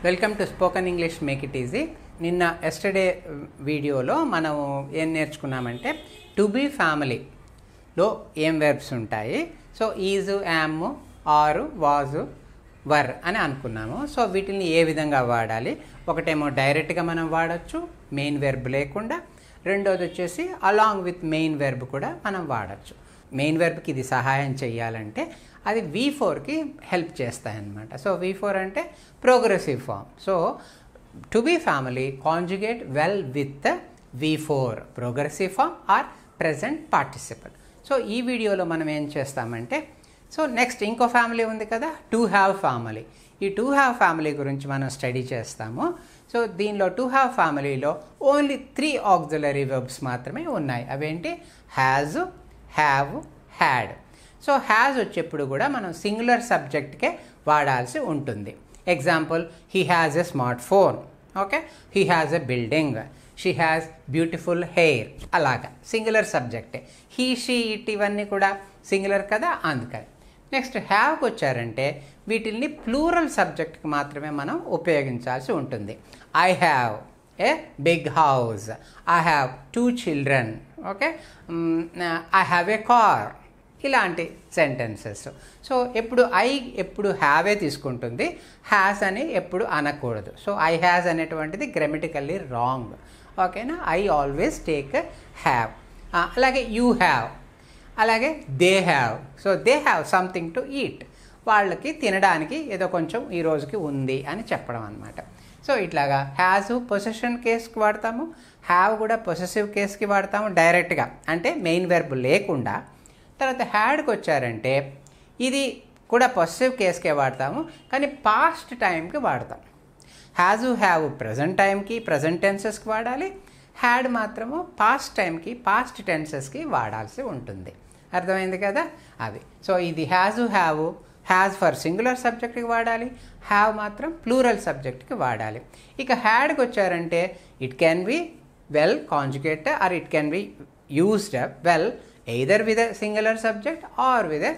Welcome to spoken English make it easy. నిన్న yesterday వీడియోలో మనం ఏం నేర్చుకున్నామంటే టు బీ ఫ్యామిలీలో ఏం వెర్బ్స్ ఉంటాయి. సో ఈజు, యామ్, ఆరు, వాజు, వర్ అని అనుకున్నాము. సో వీటిని ఏ విధంగా వాడాలి? ఒకటేమో డైరెక్ట్గా మనం వాడచ్చు మెయిన్ వెర్బ్ లేకుండా, రెండోది వచ్చేసి అలాంగ్ విత్ మెయిన్ వెర్బ్ కూడా మనం వాడచ్చు. మెయిన్ వెర్బ్కి ఇది సహాయం చేయాలంటే అది V4కి హెల్ప్ చేస్తాయన్నమాట. సో V4 అంటే progressive form. So to be family conjugate well with V4 progressive form or present participle. So ఈ వీడియోలో మనం ఏం చేస్తామంటే సో నెక్స్ట్ ఇంకో ఫ్యామిలీ ఉంది కదా, టు హ్యావ్ ఫ్యామిలీ. ఈ టు హ్యావ్ ఫ్యామిలీ గురించి మనం స్టడీ చేస్తాము. సో దీనిలో టు హ్యావ్ ఫ్యామిలీలో ఓన్లీ 3 ఆక్సిలరీ వెర్బ్స్ మాత్రమే ఉన్నాయి. అవేంటి? Has, have, had. So has వచ్చేప్పుడు కూడా మనం సింగులర్ సబ్జెక్ట్కే వాడాల్సి ఉంటుంది. Example, he has a smart phone, okay, he has a building, she has beautiful hair. అలాగా సింగులర్ సబ్జెక్టే. హీ, షీ, ఇట్ ఇవన్నీ కూడా సింగులర్ కదా, అందుకని. నెక్స్ట్ హ్యావ్కి వచ్చారంటే వీటిల్ని ప్లూరల్ సబ్జెక్ట్కి మాత్రమే మనం ఉపయోగించాల్సి ఉంటుంది. I have a big house, I have 2 children, okay, I have a car, ఇలాంటి సెంటెన్సెస్. సో ఎప్పుడు హ్యావే తీసుకుంటుంది, హ్యాస్ అని ఎప్పుడు అనకూడదు. సో ఐ హ్యాజ్ అనేటువంటిది గ్రామటికల్లీ రాంగ్, ఓకేనా. I always take have. అలాగే యూ హ్యావ్, అలాగే they have. So they have something to eat, వాళ్ళకి తినడానికి ఏదో కొంచెం ఈ రోజుకి ఉంది అని చెప్పడం అనమాట. సో ఇట్లాగా హ్యాజ్ పొసెషన్ కేస్కి వాడతాము, హ్యావ్ కూడా పొసెసివ్ కేస్కి వాడతాము డైరెక్ట్గా, అంటే మెయిన్ వెర్బ్ లేకుండా. తర్వాత హ్యాడ్కి వచ్చారంటే ఇది కూడా పొసెసివ్ కేస్కే వాడతాము, కానీ పాస్ట్ టైంకి వాడతాం. హ్యాజు, హ్యావ్ ప్రజెంట్ టైంకి, ప్రజెంట్ టెన్సెస్కి వాడాలి. హ్యాడ్ మాత్రము పాస్ట్ టైంకి, పాస్ట్ టెన్సెస్కి వాడాల్సి ఉంటుంది. అర్థమైంది కదా అది. సో ఇది హ్యాజు, హ్యావ్, హ్యాజ్ ఫర్ సింగులర్ సబ్జెక్ట్కి వాడాలి, హ్యావ్ మాత్రం ప్లూరల్ సబ్జెక్ట్కి వాడాలి. ఇక హ్యాడ్కి వచ్చారంటే it can be well conjugate or it can be used well either with a singular subject or with a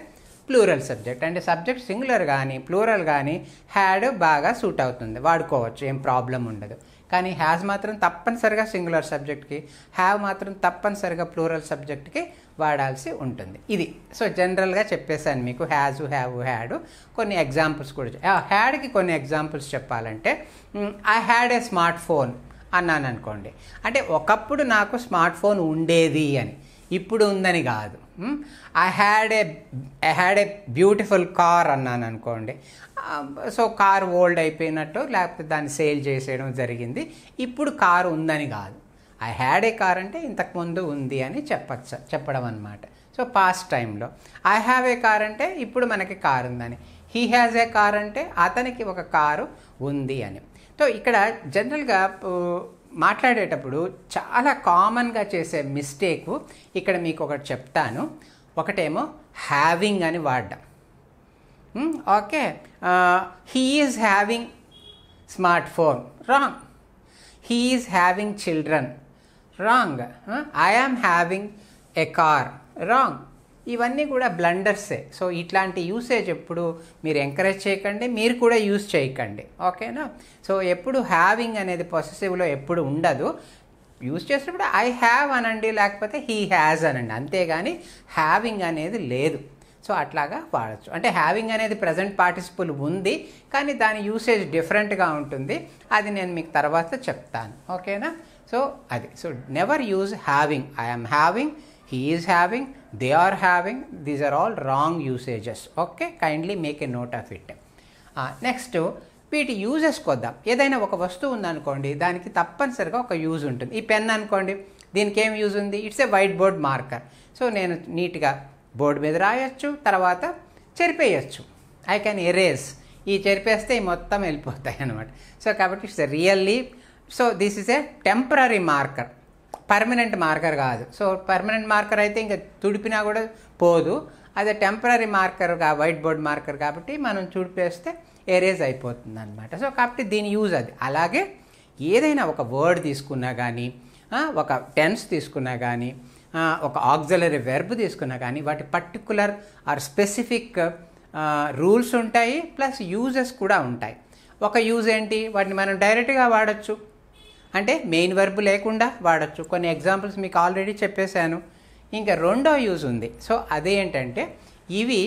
plural subject. అంటే సబ్జెక్ట్ సింగులర్ కానీ ప్లూరల్ కానీ హ్యాడ్ బాగా సూట్ అవుతుంది, వాడుకోవచ్చు, ఏం ప్రాబ్లం ఉండదు. కానీ హ్యాజ్ మాత్రం తప్పనిసరిగా సింగులర్ సబ్జెక్ట్కి, హ్యావ్ మాత్రం తప్పనిసరిగా ప్లూరల్ సబ్జెక్ట్కి వాడాల్సి ఉంటుంది. ఇది సో జనరల్గా చెప్పేశాను మీకు హ్యాజు, హ్యావ్, హ్యాడ్. కొన్ని ఎగ్జాంపుల్స్ కూడా, హ్యాడ్కి కొన్ని ఎగ్జాంపుల్స్ చెప్పాలంటే I had a smart phone అన్నాను అనుకోండి, అంటే ఒకప్పుడు నాకు స్మార్ట్ ఫోన్ ఉండేది అని, ఇప్పుడు ఉందని కాదు. I had a beautiful car అన్నాను అనుకోండి, సో కార్ ఓల్డ్ అయిపోయినట్టు లేకపోతే దాన్ని సేల్ చేసేయడం జరిగింది, ఇప్పుడు కారు ఉందని కాదు. ఐ హ్యాడ్ ఏ కార్ అంటే ఇంతకుముందు ఉంది అని చెప్పడం అనమాట. సో పాస్ట్ టైంలో ఐ హ్యావ్ ఏ కార్ అంటే ఇప్పుడు మనకి కారు ఉందని, హీ హ్యాజ్ ఏ కార్ అంటే అతనికి ఒక కారు ఉంది అని. సో ఇక్కడ జనరల్గా మాట్లాడేటప్పుడు చాలా కామన్గా చేసే మిస్టేకు ఇక్కడ మీకు ఒకటి చెప్తాను. ఒకటేమో హ్యావింగ్ అని వాడడం. Okay, he is having smart phone, wrong. He is having children, wrong. I am having a car, wrong. ఇవన్నీ కూడా బ్లండర్సే. సో ఇట్లాంటి యూసేజ్ ఎప్పుడు మీరు ఎంకరేజ్ చేయకండి, మీరు కూడా యూజ్ చేయకండి, ఓకేనా. సో ఎప్పుడు హ్యావింగ్ అనేది పొసెసివ్లో ఎప్పుడు ఉండదు. యూజ్ చేసినప్పుడు ఐ హ్యావ్ అనండి, లేకపోతే హీ హ్యాజ్ అనండి, అంతేగాని హ్యావింగ్ అనేది లేదు. సో అట్లాగా వాడచ్చు. అంటే హ్యావింగ్ అనేది ప్రజెంట్ పార్టిసిపుల్ ఉంది, కానీ దాని యూసేజ్ డిఫరెంట్గా ఉంటుంది. అది నేను మీకు తర్వాత చెప్తాను, ఓకేనా. సో అది. So never use having. I am having, he is having, they are having, these are all wrong usages, okay, kindly make a note of it. Next వీటి యూజెస్ కొద్దాం. ఏదైనా ఒక వస్తువు ఉందనుకోండి, దానికి తప్పనిసరిగా ఒక యూజ్ ఉంటుంది. ఈ పెన్ అనుకోండి, దీనికి ఏం యూజ్ ఉంది? It's a white board marker. So నేను నీట్గా బోర్డు మీద రాయొచ్చు, తర్వాత చెరిపేయచ్చు. I can erase. ఈ చెరిపేస్తే ఈ మొత్తం వెళ్ళిపోతాయి అన్నమాట. సో కాబట్టి it's really, so this is a temporary marker, permanent marker కాదు. సో పర్మనెంట్ మార్కర్ అయితే ఇంకా తుడిపినా కూడా పోదు, అదే టెంపరరీ మార్కర్గా వైట్ బోర్డ్ మార్కర్ కాబట్టి మనం తుడిపేస్తే ఎరేజ్ అయిపోతుంది అనమాట. సో కాబట్టి దీని యూజ్ అది. అలాగే ఏదైనా ఒక వర్డ్ తీసుకున్నా కానీ, ఒక టెన్స్ తీసుకున్నా కానీ, ఒక ఆక్సిలరీ వెర్బ్ తీసుకున్నా కానీ, వాటి పర్టికులర్ ఆర్ స్పెసిఫిక్ రూల్స్ ఉంటాయి, ప్లస్ యూజెస్ కూడా ఉంటాయి. ఒక యూజ్ ఏంటి, వాటిని మనం డైరెక్ట్గా వాడచ్చు, అంటే మెయిన్ వర్బ్ లేకుండా వాడచ్చు. కొన్ని ఎగ్జాంపుల్స్ మీకు ఆల్రెడీ చెప్పేశాను. ఇంకా రెండో యూజ్ ఉంది. సో అదేంటంటే ఇవి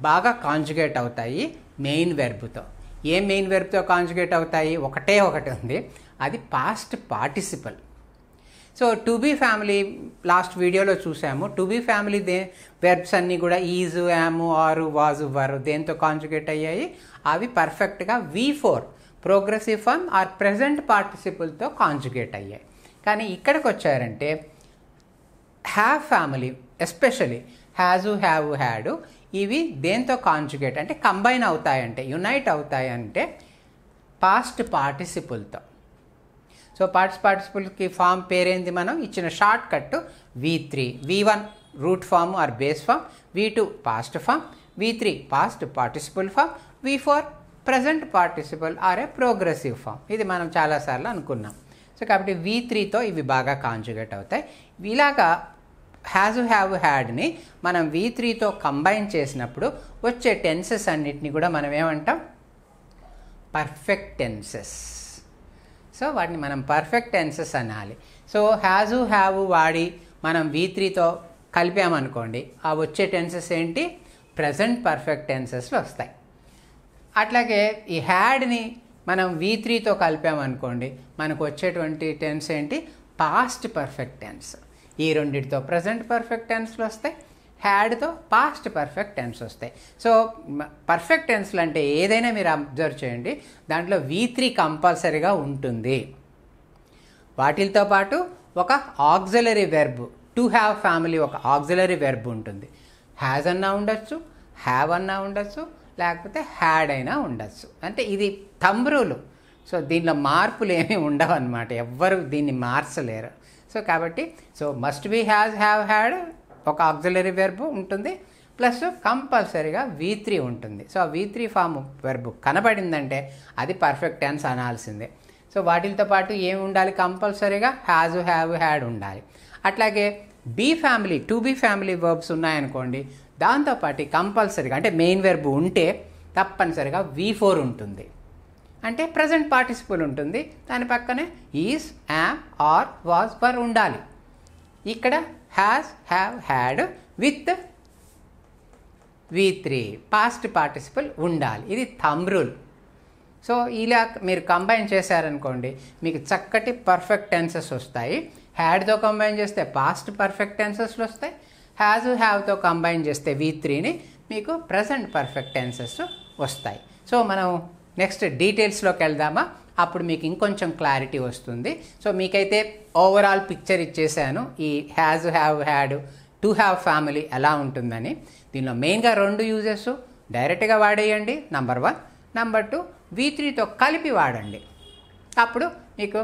బాగా కాంజుగేట్ అవుతాయి మెయిన్ వెర్బ్తో. ఏ మెయిన్ వెర్బ్తో కాంజుగేట్ అవుతాయి? ఒకటి ఉంది, అది past participle. So to be family last వీడియోలో చూసాము. టు బీ ఫ్యామిలీ వెర్బ్స్ అన్నీ కూడా is, am, are, was, were దేంతో కాంజుగేట్ అయ్యాయి? అవి పర్ఫెక్ట్గా V4 progressive form or present పార్టిసిపుల్తో కాంజుగేట్ అయ్యాయి. కానీ ఇక్కడికి వచ్చారంటే have family, especially has, have, had, ఇవి దేంతో కాంజుగేట్ అంటే కంబైన్ అవుతాయంటే, యునైట్ అవుతాయంటే పాస్ట్ పార్టిసిపుల్తో. సో పాస్ట్ పార్టిసిపుల్కి ఫామ్ పేరేంది? మనం ఇచ్చిన short cut V3. V1 root form or base form, V2 past form, V3 past participle form, V4 present participle or a progressive form. ఇది మనం చాలాసార్లు అనుకున్నాం. సో కాబట్టి V3తో ఇవి బాగా కాంజుగేట్ అవుతాయి. ఇలాగా హ్యాజు, హ్యావ్, హ్యాడ్ని మనం V3తో కంబైన్ చేసినప్పుడు వచ్చే టెన్సెస్ అన్నిటిని కూడా మనం ఏమంటాం? Perfect tenses. సో వాటిని మనం పర్ఫెక్ట్ టెన్సెస్ అనాలి. సో హ్యాజు, హ్యావ్ వాడి మనం V3తో కలిపామనుకోండి, ఆ వచ్చే టెన్సెస్ ఏంటి? ప్రజెంట్ పర్ఫెక్ట్ టెన్సెస్లు వస్తాయి. అట్లాగే ఈ హ్యాడ్ని మనం V3తో కలిపామనుకోండి, మనకు వచ్చేటువంటి టెన్స్ ఏంటి? Past perfect tense. ఈ రెండింటితో ప్రజెంట్ పర్ఫెక్ట్ టెన్స్లు వస్తాయి, హ్యాడ్తో పాస్ట్ పర్ఫెక్ట్ టెన్స్ వస్తాయి. సో పర్ఫెక్ట్ టెన్స్లు అంటే ఏదైనా మీరు అబ్జర్వ్ చేయండి, దాంట్లో V3 కంపల్సరీగా ఉంటుంది. వాటితో పాటు ఒక auxiliary verb, to have family ఒక ఆక్సిలరీ వెర్బ్ ఉంటుంది. హ్యాజ్ అన్నా ఉండొచ్చు, హ్యావ్ అన్నా ఉండొచ్చు, లేకపోతే హ్యాడ్ అయినా ఉండొచ్చు. అంటే ఇది థంబ్ రూల్. సో దీనిలో మార్పులు ఏమీ ఉండవు అన్నమాట, ఎవ్వరు దీన్ని మార్చలేరు. సో కాబట్టి so must be has, have, had ఒక ఆక్సిలరీ వెర్బ్ ఉంటుంది, ప్లస్ కంపల్సరీగా V3 ఉంటుంది. సో ఆ V3 ఫామ్ వెర్బ్ కనబడిందంటే అది పర్ఫెక్ట్ టెన్స్ అనాల్సిందే. సో వాటితో పాటు ఏమి ఉండాలి? కంపల్సరీగా హ్యాజ్, హ్యావ్, హ్యాడ్ ఉండాలి. అట్లాగే be family, to be family verbs ఉన్నాయనుకోండి, దాంతోపాటు కంపల్సరీగా అంటే మెయిన్ వెర్బ్ ఉంటే తప్పనిసరిగా V4 ఉంటుంది, అంటే ప్రజెంట్ పార్టిసిపుల్ ఉంటుంది. దాని పక్కనే ఈజ్, యామ్, ఆర్, వాజ్, వర్ ఉండాలి. ఇక్కడ has, have, had with V3 past participle ఉండాలి. ఇది థంబ్ రూల్. సో ఇలా మీరు కంబైన్ చేశారనుకోండి, మీకు చక్కటి పర్ఫెక్ట్ టెన్సెస్ వస్తాయి. హ్యాడ్తో కంబైన్ చేస్తే పాస్ట్ పర్ఫెక్ట్ టెన్సెస్లు వస్తాయి, హ్యాజు, హ్యావ్తో కంబైన్ చేస్తే V3ని మీకు ప్రజెంట్ పర్ఫెక్ట్ టెన్సెస్ వస్తాయి. సో మనం నెక్స్ట్ డీటెయిల్స్లోకి వెళ్దామా? అప్పుడు మీకు ఇంకొంచెం క్లారిటీ వస్తుంది. సో మీకైతే ఓవరాల్ పిక్చర్ ఇచ్చేసాను ఈ has, have, had, to have family ఎలా ఉంటుందని. దీనిలో మెయిన్గా 2 యూజెస్ డైరెక్ట్గా వాడేయండి, నంబర్ 1. నంబర్ 2 V3తో కలిపి వాడండి. అప్పుడు మీకు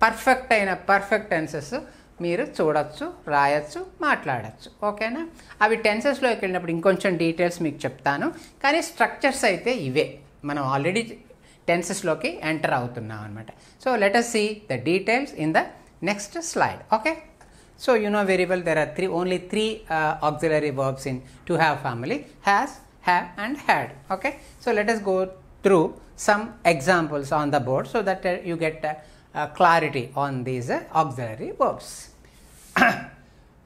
పర్ఫెక్ట్ టెన్సెస్ మీరు చూడొచ్చు, రాయొచ్చు, మాట్లాడచ్చు. ఓకేనా? అవి టెన్సెస్లోకి వెళ్ళినప్పుడు ఇంకొంచెం డీటెయిల్స్ మీకు చెప్తాను. కానీ స్ట్రక్చర్స్ అయితే ఇవే. మనం ఆల్రెడీ టెన్సెస్లోకి ఎంటర్ అవుతున్నాం అనమాట. So let us see the details in the next slide. Okay? So you know very well there are only three auxiliary verbs in to have family: has, have and had. Okay? So let us go through some examples on the board so that you get clarity on these auxiliary verbs.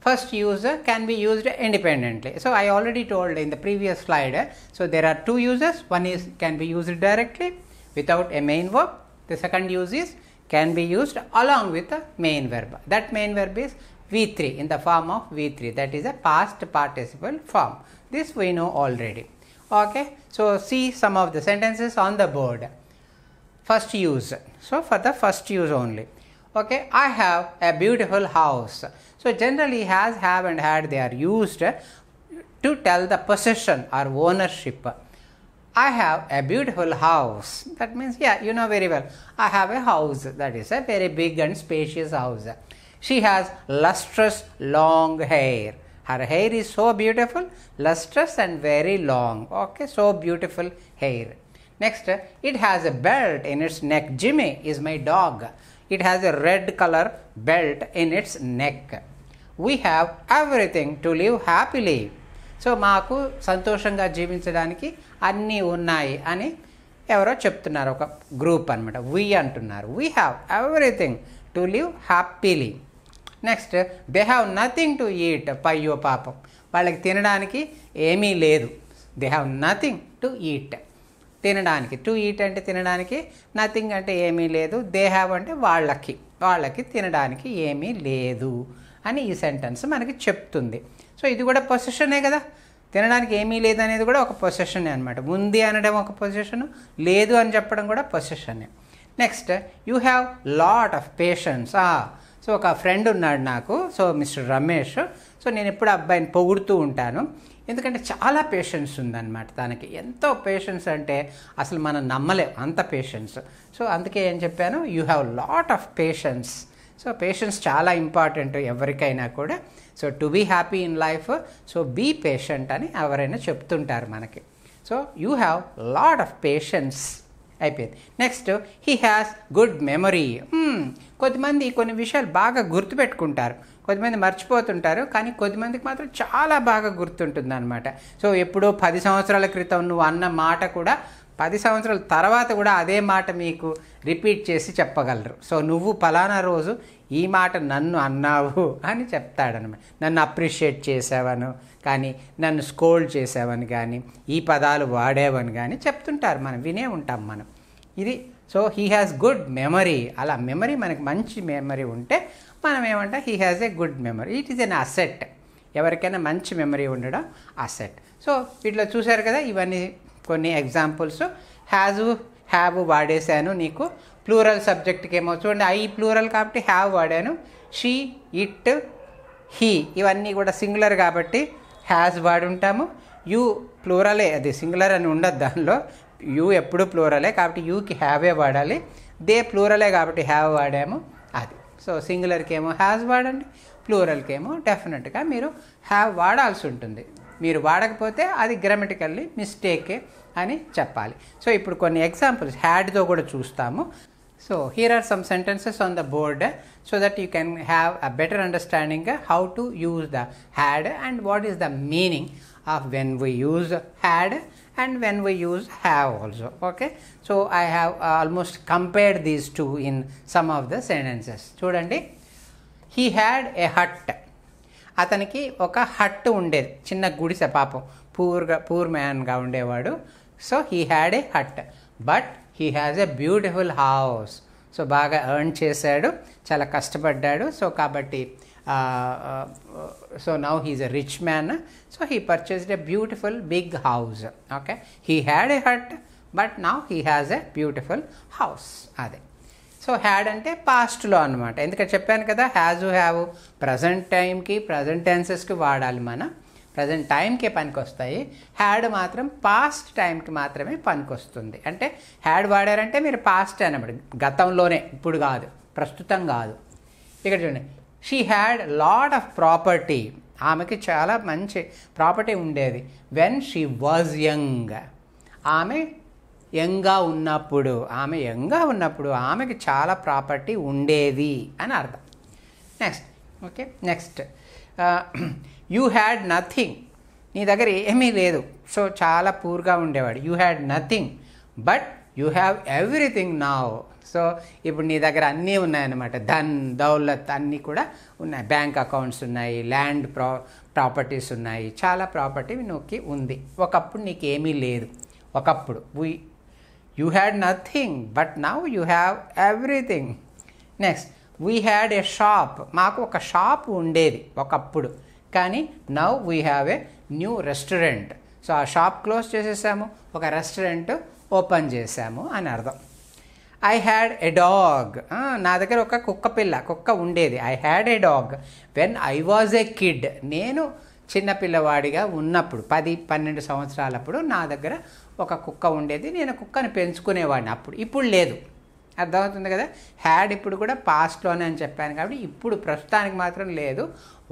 First use can be used independently. So I already told in the previous slide. So there are 2 uses. One is can be used directly without a main verb. The second use is can be used along with a main verb. That main verb is V3 in the form of V3. That is a past participle form. This we know already. Okay. So see some of the sentences on the board. First use. So for the first use only. Okay. I have a beautiful house. So generally has, have and had, they are used to tell the possession or ownership. I have a beautiful house. That means, yeah, you know very well. I have a house. That is a very big and spacious house. She has lustrous long hair. Her hair is so beautiful, lustrous and very long. Okay, so beautiful hair. Next, it has a belt in its neck. Jimmy is my dog. It has a red color belt in its neck. We have everything to live happily. So మాకు సంతోషంగా జీవించడానికి అన్నీ ఉన్నాయి అని ఎవరో చెప్తున్నారు, ఒక group అనమాట. వీ అంటున్నారు, we have everything to live happily. Next they have nothing to eat. పయ్యో పాపం, వాళ్ళకి తినడానికి ఏమీ లేదు. They have nothing to eat, తినడానికి. టు ఈట్ అంటే తినడానికి, నథింగ్ అంటే ఏమీ లేదు, దే హ్యావ్ అంటే వాళ్ళకి తినడానికి ఏమీ లేదు అని ఈ సెంటెన్స్ మనకి చెప్తుంది. సో ఇది కూడా పొసెషనే కదా, తినడానికి ఏమీ లేదు అనేది కూడా ఒక పొసెషనే అనమాట. ఉంది అనడం ఒక పొసెషను, లేదు అని చెప్పడం కూడా పొసెషనే. Next you have lot of patience. So ఒక ఫ్రెండ్ ఉన్నాడు నాకు, సో మిస్టర్ రమేష్. సో నేను ఎప్పుడు అబ్బాయిని పొగుడుతూ ఉంటాను, ఎందుకంటే చాలా పేషెన్స్ ఉందన్నమాట తనకి. ఎంతో పేషెన్స్ అంటే అసలు మనం నమ్మలేం అంత పేషెన్స్. సో అందుకే ఏం చెప్పాను, you have lot of patience. So patience చాలా ఇంపార్టెంట్ ఎవరికైనా కూడా. So to be happy in life, so be patient అని ఎవరైనా చెప్తుంటారు మనకి. So you have lot of patience అయిపోయింది. Next he has good memory. కొద్దిమంది కొన్ని విషయాలు బాగా గుర్తుపెట్టుకుంటారు, కొద్దిమంది మర్చిపోతుంటారు, కానీ కొద్దిమందికి మాత్రం చాలా బాగా గుర్తుంటుంది అనమాట. సో ఎప్పుడో 10 సంవత్సరాల క్రితం నువ్వు అన్న మాట కూడా 10 సంవత్సరాల తర్వాత కూడా అదే మాట మీకు రిపీట్ చేసి చెప్పగలరు. సో నువ్వు పలానా రోజు ఈ మాట నన్ను అన్నావు అని చెప్తాడనమాట. నన్ను అప్రిషియేట్ చేసావను కానీ, నన్ను స్కోల్డ్ చేసావని కానీ, ఈ పదాలు వాడేవని కానీ చెప్తుంటారు, మనం వినే ఉంటాం మనం ఇది. So he has good memory. అలా మెమరీ మనకి మంచి మెమరీ ఉంటే మనం ఏమంటే he has a good memory. It is an asset. ఎవరికైనా మంచి మెమరీ ఉండడం అసెట్. సో వీటిలో చూశారు కదా, ఇవన్నీ కొన్ని ఎగ్జాంపుల్స్. హ్యావ్ వాడేశాను నీకు. ప్లూరల్ సబ్జెక్ట్కి ఏమో చూడండి, ఐ ప్లూరల్ కాబట్టి హ్యావ్ వాడాను. షీ, ఇట్, హీ ఇవన్నీ కూడా సింగులర్ కాబట్టి హ్యాస్ వాడి ఉంటాము. యూ ప్లూరలే, అది సింగులర్ అని ఉండదు దానిలో, యూ ఎప్పుడు ప్లూరలే కాబట్టి యూకి హ్యావే వాడాలి. దే ప్లూరలే కాబట్టి హ్యావ్ వాడాము అది. సో సింగులర్కి ఏమో హ్యాస్ వాడండి, ప్లూరల్కి ఏమో డెఫినెట్గా మీరు హ్యావ్ వాడాల్సి ఉంటుంది. మీరు వాడకపోతే అది గ్రామటికల్లీ మిస్టేకే అని చెప్పాలి. సో ఇప్పుడు కొన్ని ఎగ్జాంపుల్స్ హ్యాడ్తో కూడా చూస్తాము. So here are some sentences on the board so that you can have a better understanding how to use the had and what is the meaning of when we use had and when we use have also. Okay, so I have almost compared these two in some of the sentences. చూడండి, he had a hut. అతనికి ఒక hot ఉండేది, చిన్న గుడిసె. పాపం poor మ్యాన్గా ఉండేవాడు. So he had a hut, but he has a beautiful house. So బాగా ఎర్న్ చేశాడు, చాలా కష్టపడ్డాడు. సో కాబట్టి so now he's a rich man. So he purchased a beautiful big house. Okay, he had a hut but now he has a beautiful house. అదే. So had అంటే పాస్ట్లో అనమాట. ఎందుకంటే చెప్పాను కదా, హ్యాజ్ హ్యావ్ ప్రజెంట్ టైంకి present టెన్సెస్కి వాడాలి, మన ప్రజెంట్ టైంకే పనికి వస్తాయి. హ్యాడ్ మాత్రం పాస్ట్ టైంకి మాత్రమే పనికి వస్తుంది. అంటే హ్యాడ్ వాడారంటే మీరు పాస్ట్ అనమాట, గతంలోనే, ఇప్పుడు కాదు, ప్రస్తుతం కాదు. ఇక్కడ చూడండి, she had lot of property. ఆమెకి చాలా మంచి ప్రాపర్టీ ఉండేది. When she was young. ఆమె యంగ్గా ఉన్నప్పుడు ఆమెకి చాలా ప్రాపర్టీ ఉండేది అని అర్థం. Next, okay, next you had nothing. నీ దగ్గర ఏమీ లేదు, సో చాలా పూర్గా ఉండేవాడు. You had nothing but you have everything now. So ఇప్పుడు నీ దగ్గర అన్నీ ఉన్నాయన్నమాట, ధన్ దౌలత్ అన్నీ కూడా ఉన్నాయి. బ్యాంక్ అకౌంట్స్ ఉన్నాయి, ల్యాండ్ ప్రాపర్టీస్ ఉన్నాయి, చాలా ప్రాపర్టీ నీకు ఉంది. ఒకప్పుడు నీకు ఏమీ లేదు. ఒకప్పుడు you had nothing but now you have everything. Next, we had a shop. మాకు ఒక షాప్ ఉండేది ఒకప్పుడు, కానీ now we have a new restaurant. So ఆ షాప్ క్లోజ్ చేసేసాము, ఒక రెస్టారెంట్ ఓపెన్ చేసాము అని అర్థం. I had a dog. నా దగ్గర ఒక కుక్క ఉండేది. I had a dog when I was a kid. నేను చిన్నపిల్లవాడిగా ఉన్నప్పుడు 10-12 సంవత్సరాలప్పుడు నా దగ్గర ఒక కుక్క ఉండేది. నేను కుక్కని పెంచుకునేవాడిని అప్పుడు. ఇప్పుడు లేదు. అర్థమవుతుంది కదా, హ్యాడ్ ఇప్పుడు కూడా పాస్ట్లోనే అని చెప్పాను కాబట్టి ఇప్పుడు ప్రస్తుతానికి మాత్రం లేదు,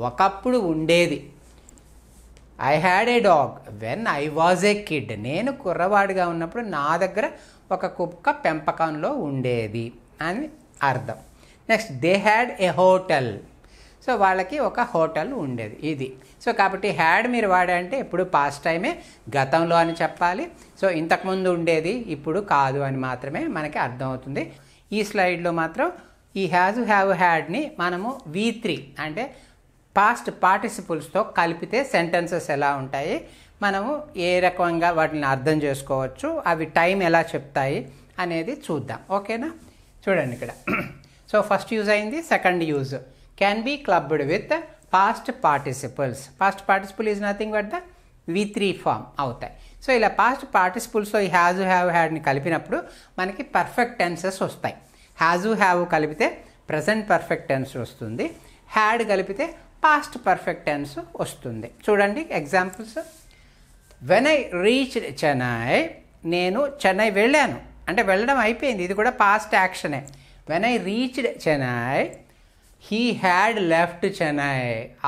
ఒకప్పుడు ఉండేది. I had a dog when I was a kid. నేను కుర్రవాడిగా ఉన్నప్పుడు నా దగ్గర ఒక కుక్క పెంపకంలో ఉండేది అని అర్థం. Next, they had a hotel. So వాళ్ళకి ఒక హోటల్ ఉండేది ఇది. సో కాబట్టి హ్యాడ్ మీరు వాడంటే ఎప్పుడు పాస్ట్ టైమే, గతంలో అని చెప్పాలి. సో ఇంతకుముందు ఉండేది ఇప్పుడు కాదు అని మాత్రమే మనకి అర్థమవుతుంది. ఈ స్లైడ్లో మాత్రం ఈ హ్యావ్ హ్యాడ్ని మనము V3 అంటే పాస్ట్ పార్టిసిపుల్స్తో కలిపితే సెంటెన్సెస్ ఎలా ఉంటాయి, మనము ఏ రకంగా వాటిని అర్థం చేసుకోవచ్చు, అవి టైం ఎలా చెప్తాయి అనేది చూద్దాం. ఓకేనా? చూడండి ఇక్కడ. సో ఫస్ట్ యూజ్ అయింది. Second use can be clubbed with past participles. Past participle is nothing but the V3 form అవుతాయి. సో ఇలా పాస్ట్ పార్టిసిపుల్స్తో ఈ హ్యావ్ హ్యాడ్ని కలిపినప్పుడు మనకి పర్ఫెక్ట్ టెన్సెస్ వస్తాయి. హ్యావ్ కలిపితే ప్రజెంట్ పర్ఫెక్ట్ టెన్స్ వస్తుంది, హ్యాడ్ కలిపితే పాస్ట్ పర్ఫెక్ట్ టెన్స్ వస్తుంది. చూడండి examples. When I reached Chennai, నేను చెన్నై వెళ్ళాను అంటే వెళ్ళడం అయిపోయింది, ఇది కూడా పాస్ట్ యాక్షనే. When I reached Chennai, he had left Chennai,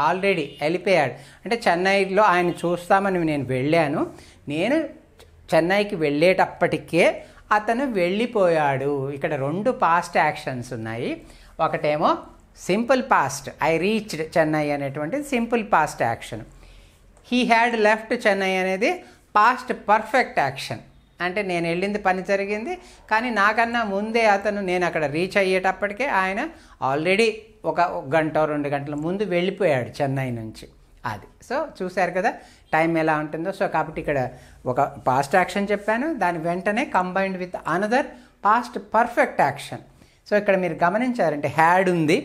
already వెళ్ళిపోయాడు అంటే చెన్నైలో ఆయన చూస్తామని నేను వెళ్ళాను, నేను చెన్నైకి వెళ్ళేటప్పటికే అతను వెళ్ళిపోయాడు. ఇక్కడ రెండు పాస్ట్ యాక్షన్స్ ఉన్నాయి. ఒకటేమో simple past, I reached Chennai అనేటువంటిది simple past action. He had left Chennai అనేది పాస్ట్ పర్ఫెక్ట్ యాక్షన్, అంటే నేను వెళ్ళింది పని జరిగింది కానీ నాకన్నా ముందే అతను, నేను అక్కడ రీచ్ అయ్యేటప్పటికే ఆయన ఆల్రెడీ ఒక గంట 2 గంటల ముందు వెళ్ళిపోయాడు చెన్నై నుంచి. అది. సో చూశారు కదా టైం ఎలా ఉంటుందో. సో కాబట్టి ఇక్కడ ఒక పాస్ట్ యాక్షన్ చెప్పాను, దాని వెంటనే combined with another past perfect action. So ఇక్కడ మీరు గమనించారంటే హ్యాడ్ ఉంది,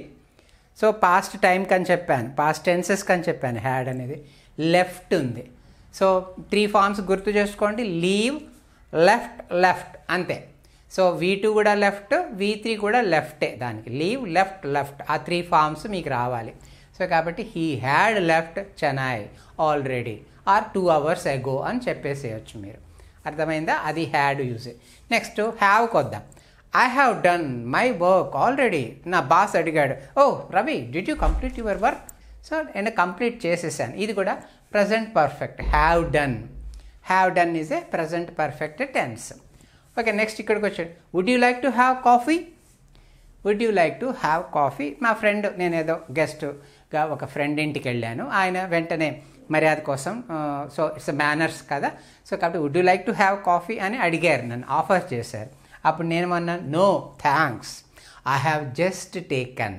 సో పాస్ట్ టైం కని చెప్పాను, పాస్ట్ టెన్సెస్ కని చెప్పాను హ్యాడ్ అనేది. లెఫ్ట్ ఉంది, సో 3 ఫార్మ్స్ గుర్తు చేసుకోండి. లీవ్, లెఫ్ట్ అంతే. సో V2 కూడా లెఫ్ట్, V3 కూడా లెఫ్టే దానికి. లీవ్, లెఫ్ట్ ఆ 3 ఫార్మ్స్ మీకు రావాలి. సో కాబట్టి he had left Chennai already or 2 hours ago అని చెప్పేసేయచ్చు మీరు. అర్థమైందా? అది హ్యాడ్ యూజ్. నెక్స్ట్ హ్యావ్కి వద్దాం. I have done my work already. నా బాస్ అడిగాడు, oh Ravi did you complete your work? So నేను కంప్లీట్ చేసేసాను. ఇది కూడా present perfect. Have done is a present perfect tense. Okay, next ఇక్కడికి వచ్చాడు. Would you like to have coffee? మా friend, నేను ఏదో గెస్ట్గా ఒక ఫ్రెండ్ ఇంటికి వెళ్ళాను, ఆయన వెంటనే మర్యాద కోసం, సో ఇట్స్ మేనర్స్ కదా, సో కాబట్టి would you like to have coffee అని అడిగారు, నన్ను ఆఫర్ చేశారు. అప్పుడు నేను అన్నాను, no thanks, I have just taken.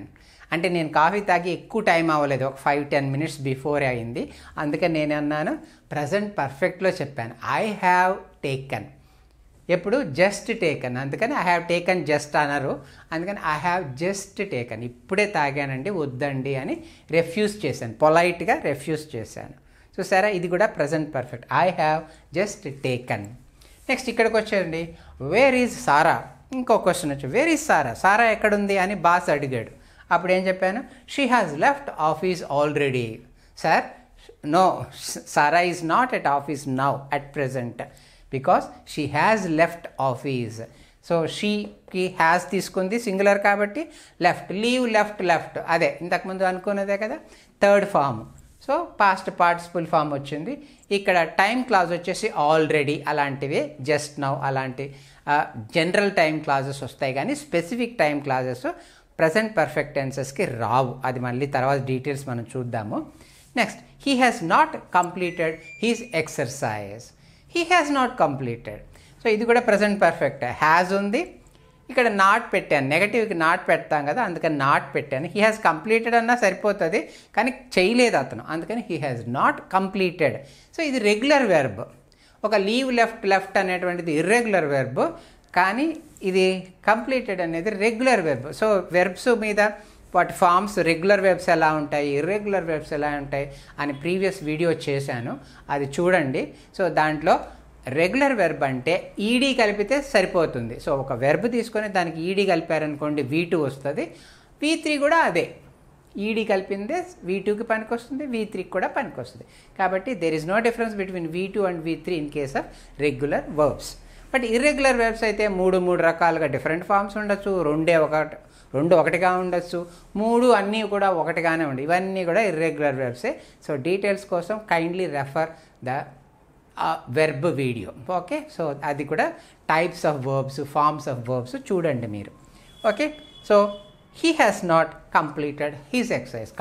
అంటే నేను కాఫీ తాగి ఎక్కువ టైం అవ్వలేదు, ఒక 5-10 minutes బిఫోర్ అయింది, అందుకని నేను అన్నాను ప్రజెంట్ పర్ఫెక్ట్లో చెప్పాను, ఐ హ్యావ్ టేకన్. ఎప్పుడు జస్ట్ టేకన్, అందుకని ఐ హ్యావ్ టేకన్ జస్ట్ అనరు, అందుకని ఐ హ్యావ్ జస్ట్ టేకన్, ఇప్పుడే తాగానండి వద్దండి అని రెఫ్యూజ్ చేశాను, పొలైట్గా రెఫ్యూజ్ చేశాను. చూసారా, ఇది కూడా present perfect, I have just taken. Next ఇక్కడికి వచ్చేయండి, వేర్ ఈజ్ సారా? ఇంకో క్వశ్చన్ వచ్చి, వేర్ ఈజ్ సారా ఎక్కడుంది అని బాస్ అడిగాడు. అప్పుడు ఏం చెప్పాను, she has left office already. Sir, no, Sara is not at office now at present because she has left office. So షీకి హ్యాస్ తీసుకుంది సింగులర్ కాబట్టి లెఫ్ట్, లీవ్ లెఫ్ట్ అదే ఇంతకుముందు అనుకున్నదే కదా, third form. So past participle form వచ్చింది. ఇక్కడ time clause వచ్చేసి ఆల్రెడీ, అలాంటివి జస్ట్ నౌ అలాంటి జనరల్ టైం క్లాజెస్ వస్తాయి, కానీ specific time clauses present perfect టెన్సెస్కి రావు. అది మళ్ళీ తర్వాత డీటెయిల్స్ మనం చూద్దాము. Next, he has not completed he's exercise. He has not completed, so ఇది కూడా ప్రజెంట్ పర్ఫెక్ట్. హ్యాస్ ఉంది, ఇక్కడ నాట్ పెట్టాను, నెగటివ్కి నాట్ పెడతాం కదా, అందుకని నాట్ పెట్టాను. హీ హ్యాస్ కంప్లీటెడ్ అన్నా సరిపోతుంది, కానీ చేయలేదు అతను, అందుకని he has not completed. So ఇది రెగ్యులర్ వెర్బ్. ఒక లీవ్ లెఫ్ట్ అనేటువంటిది ఇర్రెగ్యులర్ వెర్బ్, కానీ ఇది కంప్లీటెడ్ అనేది రెగ్యులర్ వెర్బ్. సో వెర్బ్స్ మీద వాటి ఫామ్స్, రెగ్యులర్ వెర్బ్స్ ఎలా ఉంటాయి, ఇర్రెగ్యులర్ వెర్బ్స్ ఎలా ఉంటాయి అని ప్రీవియస్ వీడియో చేశాను, అది చూడండి. సో దాంట్లో రెగ్యులర్ వెర్బ్ అంటే ఈడీ కలిపితే సరిపోతుంది. సో ఒక వెర్బ్ తీసుకొని దానికి ఈడీ కలిపారనుకోండి V2 వస్తుంది. V3 కూడా అదే, ఈడీ కలిపిందే V2కి పనికి వస్తుంది, V3కి కూడా పనికి వస్తుంది. కాబట్టి there is no difference between V2 and V3 in case of regular verbs. But irregular verbs అయితే మూడు రకాలుగా డిఫరెంట్ ఫామ్స్ ఉండొచ్చు, రెండు ఒకటిగా ఉండొచ్చు, 3 అన్నీ కూడా ఒకటిగానే ఉండి, ఇవన్నీ కూడా ఇర్రెగ్యులర్ వెర్బ్సే. సో డీటెయిల్స్ కోసం kindly refer the verb video. Okay, so అది కూడా types of verbs, forms of verbs చూడండి మీరు. Okay, so he has not completed his exercise.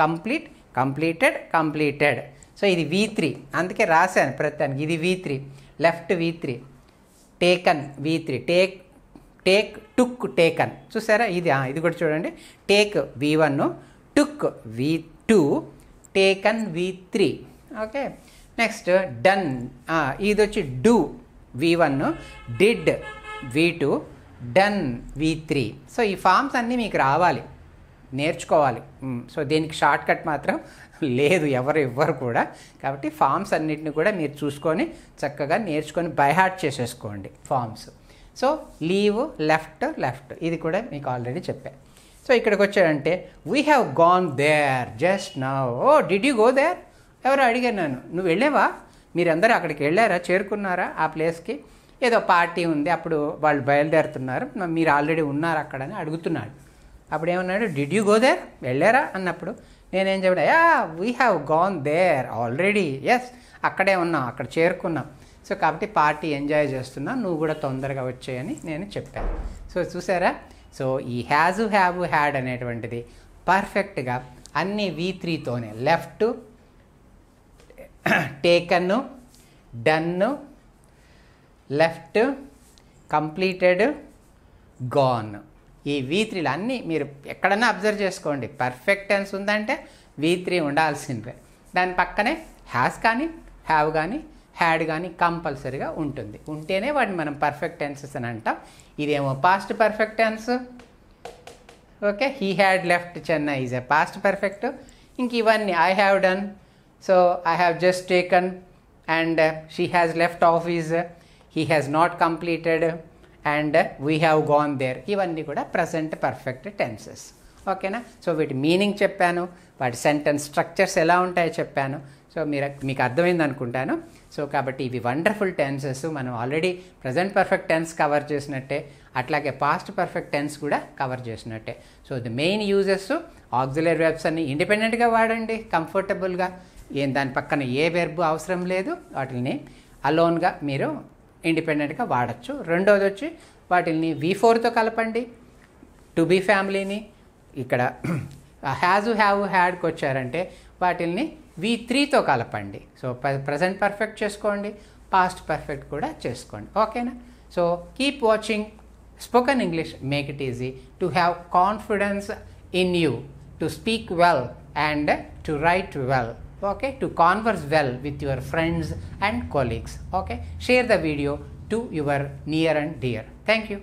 completed. So ఇది V3, అందుకే రాశాను ప్రతిదానికి. ఇది V3, left V3, taken V3, టుక్ టేకన్. చూసారా, ఇది కూడా చూడండి. టేక్ V1, టుక్ V2, taken V3. Okay, next done, ఇది వచ్చి do V1, did V2, done V3. So ఈ ఫామ్స్ అన్నీ మీకు రావాలి, నేర్చుకోవాలి. సో దీనికి షార్ట్ కట్ మాత్రం లేదు, ఇవ్వరు కూడా. కాబట్టి ఫామ్స్ అన్నిటిని కూడా మీరు చూసుకొని చక్కగా నేర్చుకొని బై హార్ట్ చేసేసుకోండి ఫామ్స్. సో లీవ్ లెఫ్ట్, ఇది కూడా మీకు ఆల్రెడీ చెప్పాను. సో ఇక్కడికి వచ్చాడంటే we have gone there just now. Oh did you go there? ఎవరో అడిగాను నన్ను, నువ్వు వెళ్ళావా? మీరందరూ అక్కడికి వెళ్ళారా, చేరుకున్నారా ఆ ప్లేస్కి? ఏదో పార్టీ ఉంది, అప్పుడు వాళ్ళు బయలుదేరుతున్నారు, మీరు ఆల్రెడీ ఉన్నారు అక్కడ అని అడుగుతున్నాడు. అప్పుడు ఏమన్నాడు, డిడ్ యూ గో దేర్, వెళ్ళారా అన్నప్పుడు నేనేం చెప్పాను, we have gone there already, yes అక్కడే ఉన్నాం, అక్కడ చేరుకున్నాం. సో కాబట్టి పార్టీ ఎంజాయ్ చేస్తున్నాం, నువ్వు కూడా తొందరగా వచ్చాయని నేను చెప్పాను. సో చూసారా, సో ఈ హ్యాజు, హ్యావ్, హ్యాడ్ అనేటువంటిది పర్ఫెక్ట్గా అన్ని V3తోనే, left, taken, done, left, completed, gone. ఈ V3లు అన్నీ మీరు ఎక్కడన్నా అబ్జర్వ్ చేసుకోండి. పర్ఫెక్ట్ టెన్స్ ఉందంటే V3 ఉండాల్సిందే. దాని పక్కనే హ్యాస్ కానీ, హ్యావ్ కానీ, హ్యాడ్ కానీ కంపల్సరీగా ఉంటుంది. ఉంటేనే వాటిని మనం పర్ఫెక్ట్ టెన్సెస్ అని అంటాం. ఇదేమో past perfect tense. Okay, he had left Chennai is a past perfect. ఇంక ఇవన్నీ I have done, so I have just taken, and she has left office, he has not completed, and we have gone there. ఇవన్నీ కూడా present perfect tenses. ఓకేనా? So వీటి meaning చెప్పాను, వాటి sentence structures ఎలా ఉంటాయో చెప్పాను. సో మీకు అర్థమైంది అనుకుంటాను. సో కాబట్టి ఇవి వండర్ఫుల్ టెన్సెస్. మనం already present perfect tense cover చేసినట్టే, అట్లాగే పాస్ట్ పర్ఫెక్ట్ టెన్స్ కూడా కవర్ చేసినట్టే. So the main uses auxiliary verbs అన్ని ఇండిపెండెంట్గా వాడండి, కంఫర్టబుల్గా. దాని పక్కన ఏ వెర్బ్ అవసరం లేదు, వాటిని అలోన్గా మీరు ఇండిపెండెంట్గా వాడచ్చు. రెండోది వచ్చి వాటిని V4తో కలపండి. టు బీ ఫ్యామిలీని ఇక్కడ హ్యాజు, హ్యావ్, హ్యాడ్కి వచ్చారంటే వాటిని V3తో కలపండి. సో ప్రజెంట్ పర్ఫెక్ట్ చేసుకోండి, పాస్ట్ పర్ఫెక్ట్ కూడా చేసుకోండి. ఓకేనా? So keep watching spoken English, make it easy to have confidence in you, to speak well and to write well, okay, to converse well with your friends and colleagues, okay. Share the video to your near and dear. Thank you.